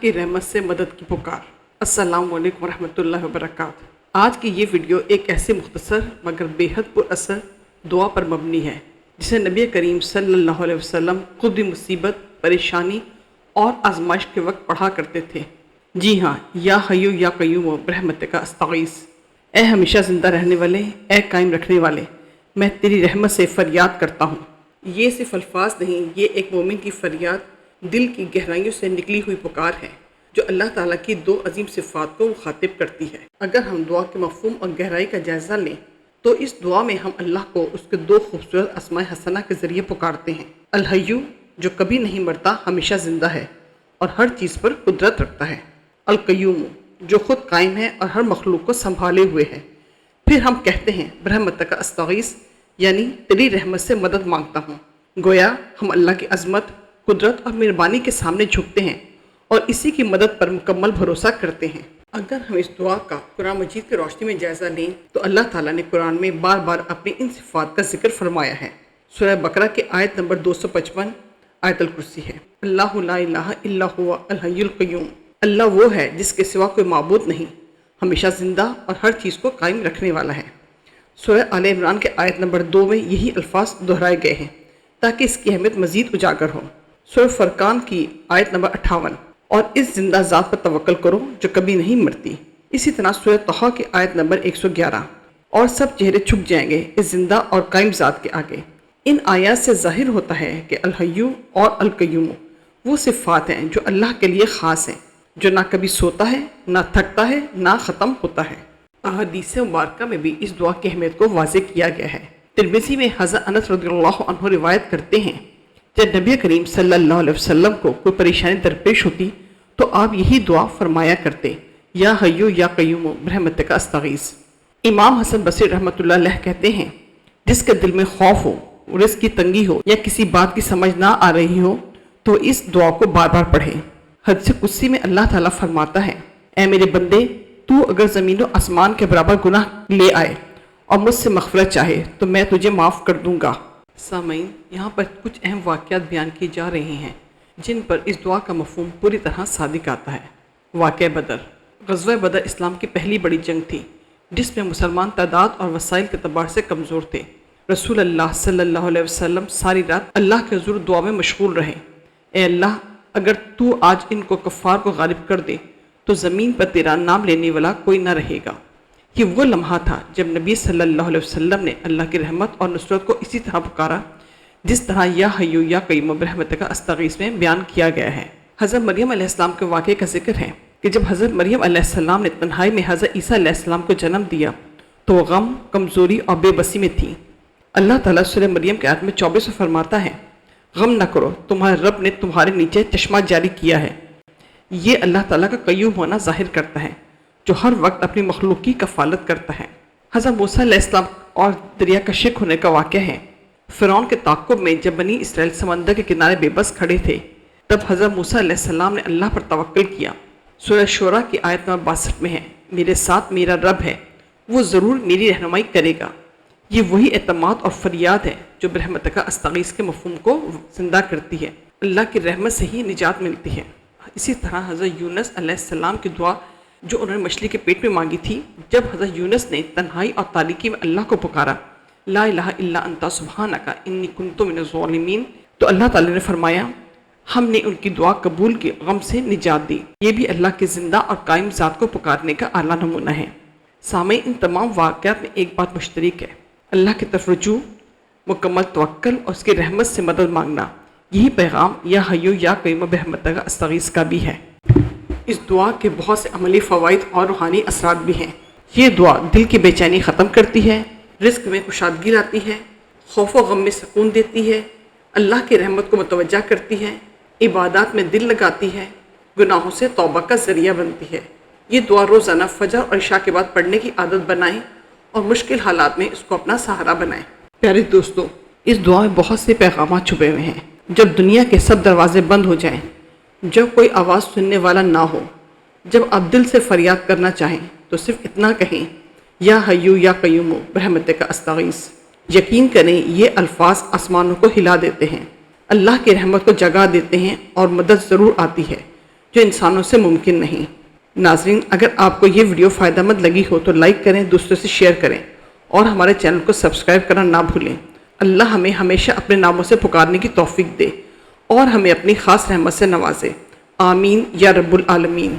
کی رحمت سے مدد کی پکار۔ السلام علیکم ورحمۃ اللہ وبرکاتہ۔ آج کی یہ ویڈیو ایک ایسے مختصر مگر بے حد پر اثر دعا پر مبنی ہے جسے نبی کریم صلی اللہ علیہ وسلم خود بھی مصیبت، پریشانی اور آزمائش کے وقت پڑھا کرتے تھے۔ جی ہاں، یا حیو یا قیوم برحمتک استغیث، اے ہمیشہ زندہ رہنے والے، اے قائم رکھنے والے، میں تیری رحمت سے فریاد کرتا ہوں۔ یہ صرف الفاظ نہیں، یہ ایک مومن کی فریاد دل کی گہرائیوں سے نکلی ہوئی پکار ہے جو اللہ تعالیٰ کی دو عظیم صفات کو مخاطب کرتی ہے۔ اگر ہم دعا کے مفہوم اور گہرائی کا جائزہ لیں تو اس دعا میں ہم اللہ کو اس کے دو خوبصورت اسماء حسنہ کے ذریعے پکارتے ہیں۔ الحیو، جو کبھی نہیں مرتا، ہمیشہ زندہ ہے اور ہر چیز پر قدرت رکھتا ہے۔ القیوم، جو خود قائم ہے اور ہر مخلوق کو سنبھالے ہوئے ہے۔ پھر ہم کہتے ہیں برحمتک استغیث، یعنی تیری رحمت سے مدد مانگتا ہوں۔ گویا ہم اللہ کی عظمت، قدرت اور مہربانی کے سامنے جھکتے ہیں اور اسی کی مدد پر مکمل بھروسہ کرتے ہیں۔ اگر ہم اس دعا کا قرآن مجید کی روشنی میں جائزہ لیں تو اللہ تعالیٰ نے قرآن میں بار بار اپنی ان صفات کا ذکر فرمایا ہے۔ سورہ بقرہ کے آیت نمبر 255 آیت الکرسی ہے۔ اللہ لا الہ الا هو الحی القیوم، اللہ وہ ہے جس کے سوا کوئی معبود نہیں، ہمیشہ زندہ اور ہر چیز کو قائم رکھنے والا ہے۔ سورہ آل عمران کے آیت نمبر 2 میں یہی الفاظ دہرائے گئے ہیں تاکہ اس کی اہمیت مزید اجاگر ہو۔ سورہ فرقان کی آیت نمبر 58، اور اس زندہ ذات پر توکل کرو جو کبھی نہیں مرتی۔ اسی طرح سورہ طہ کی آیت نمبر 111، اور سب چہرے چھک جائیں گے اس زندہ اور قائم ذات کے آگے۔ ان آیات سے ظاہر ہوتا ہے کہ الحیو اور القیوم وہ صفات ہیں جو اللہ کے لیے خاص ہیں، جو نہ کبھی سوتا ہے، نہ تھکتا ہے، نہ ختم ہوتا ہے۔ احادیث مبارکہ میں بھی اس دعا کی اہمیت کو واضح کیا گیا ہے۔ ترمذی میں حضرت انس رضی اللہ عنہ روایت کرتے ہیں، جب نبی کریم صلی اللہ علیہ وسلم کو کوئی پریشانی درپیش ہوتی تو آپ یہی دعا فرمایا کرتے، یا حیو یا قیوم برحمتک استغیث۔ امام حسن بصری رحمۃ اللہ علیہ کہتے ہیں، جس کے دل میں خوف ہو، رزق کی تنگی ہو یا کسی بات کی سمجھ نہ آ رہی ہو تو اس دعا کو بار بار پڑھے۔ حدیث قدسی میں اللہ تعالیٰ فرماتا ہے، اے میرے بندے، تو اگر زمین و آسمان کے برابر گناہ لے آئے اور مجھ سے مغفرت چاہے تو میں تجھے معاف کر دوں گا۔ سامعین، یہاں پر کچھ اہم واقعات بیان کی جا رہے ہیں جن پر اس دعا کا مفہوم پوری طرح صادق آتا ہے۔ واقعہ بدر۔ غزوہ بدر اسلام کی پہلی بڑی جنگ تھی جس میں مسلمان تعداد اور وسائل کے اعتبار سے کمزور تھے۔ رسول اللہ صلی اللہ علیہ وسلم ساری رات اللہ کے حضور دعا میں مشغول رہے، اے اللہ، اگر تو آج ان کو کفار کو غالب کر دے تو زمین پر تیرا نام لینے والا کوئی نہ رہے گا۔ یہ وہ لمحہ تھا جب نبی صلی اللہ علیہ وسلم نے اللہ کی رحمت اور نصرت کو اسی طرح پکارا جس طرح یا حیو یا قیوم برحمتک استغیث میں بیان کیا گیا ہے۔ حضرت مریم علیہ السلام کے واقعے کا ذکر ہے کہ جب حضرت مریم علیہ السلام نے تنہائی میں حضرت عیسیٰ علیہ السلام کو جنم دیا تو وہ غم، کمزوری اور بے بسی میں تھی۔ اللہ تعالیٰ سورہ مریم کے آیت میں 24 میں فرماتا ہے، غم نہ کرو، تمہارے رب نے تمہارے نیچے چشمہ جاری کیا ہے۔ یہ اللہ تعالیٰ کا قیوم ہونا ظاہر کرتا ہے جو ہر وقت اپنی مخلوق کی کفالت کرتا ہے۔ حضرت موسیٰ علیہ السلام اور دریا کا شق ہونے کا واقعہ ہے۔ فرعون کے تعاقب میں جب بنی اسرائیل سمندر کے کنارے بے بس کھڑے تھے تب حضرت موسیٰ علیہ السلام نے اللہ پر توکل کیا۔ سورہ شعراء کی آیت نمبر 62 میں ہے، میرے ساتھ میرا رب ہے، وہ ضرور میری رہنمائی کرے گا۔ یہ وہی اعتماد اور فریاد ہے جو برحمتک استغیث کے مفہوم کو زندہ کرتی ہے۔ اللہ کی رحمت سے ہی نجات ملتی ہے۔ اسی طرح حضرت یونس علیہ السلام کی دعا جو انہوں نے مچھلی کے پیٹ میں مانگی تھی، جب حضرت یونس نے تنہائی اور تاریکی میں اللہ کو پکارا، لا الہ الا انت سبحانک انی کنت من الظالمین، تو اللہ تعالی نے فرمایا، ہم نے ان کی دعا قبول کی، غم سے نجات دی۔ یہ بھی اللہ کے زندہ اور قائم ذات کو پکارنے کا اعلیٰ نمونہ ہے۔ سامعین، ان تمام واقعات میں ایک بات مشترک ہے، اللہ کی طرف رجوع، مکمل توکل اور اس کی رحمت سے مدد مانگنا۔ یہی پیغام یا حیو یا قیوم برحمتک استغیث کا بھی ہے۔ اس دعا کے بہت سے عملی فوائد اور روحانی اثرات بھی ہیں۔ یہ دعا دل کی بے چینی ختم کرتی ہے، رزق میں کشادگی لاتی ہے، خوف و غم میں سکون دیتی ہے، اللہ کی رحمت کو متوجہ کرتی ہے، عبادات میں دل لگاتی ہے، گناہوں سے توبہ کا ذریعہ بنتی ہے۔ یہ دعا روزانہ فجر اور عشاء کے بعد پڑھنے کی عادت بنائیں اور مشکل حالات میں اس کو اپنا سہارا بنائیں۔ پیارے دوستو، اس دعا میں بہت سے پیغامات چھپے ہوئے ہیں۔ جب دنیا کے سب دروازے بند ہو جائیں، جب کوئی آواز سننے والا نہ ہو، جب آپ دل سے فریاد کرنا چاہیں تو صرف اتنا کہیں، یا حیو یا قیوم برحمتک استغیث۔ یقین کریں یہ الفاظ آسمانوں کو ہلا دیتے ہیں، اللہ کی رحمت کو جگا دیتے ہیں اور مدد ضرور آتی ہے جو انسانوں سے ممکن نہیں۔ ناظرین، اگر آپ کو یہ ویڈیو فائدہ مند لگی ہو تو لائک کریں، دوسروں سے شیئر کریں اور ہمارے چینل کو سبسکرائب کرنا نہ بھولیں۔ اللہ ہمیں ہمیشہ اپنے ناموں سے پکارنے کی توفیق دے اور ہمیں اپنی خاص رحمت سے نوازے۔ آمین یا رب العالمین۔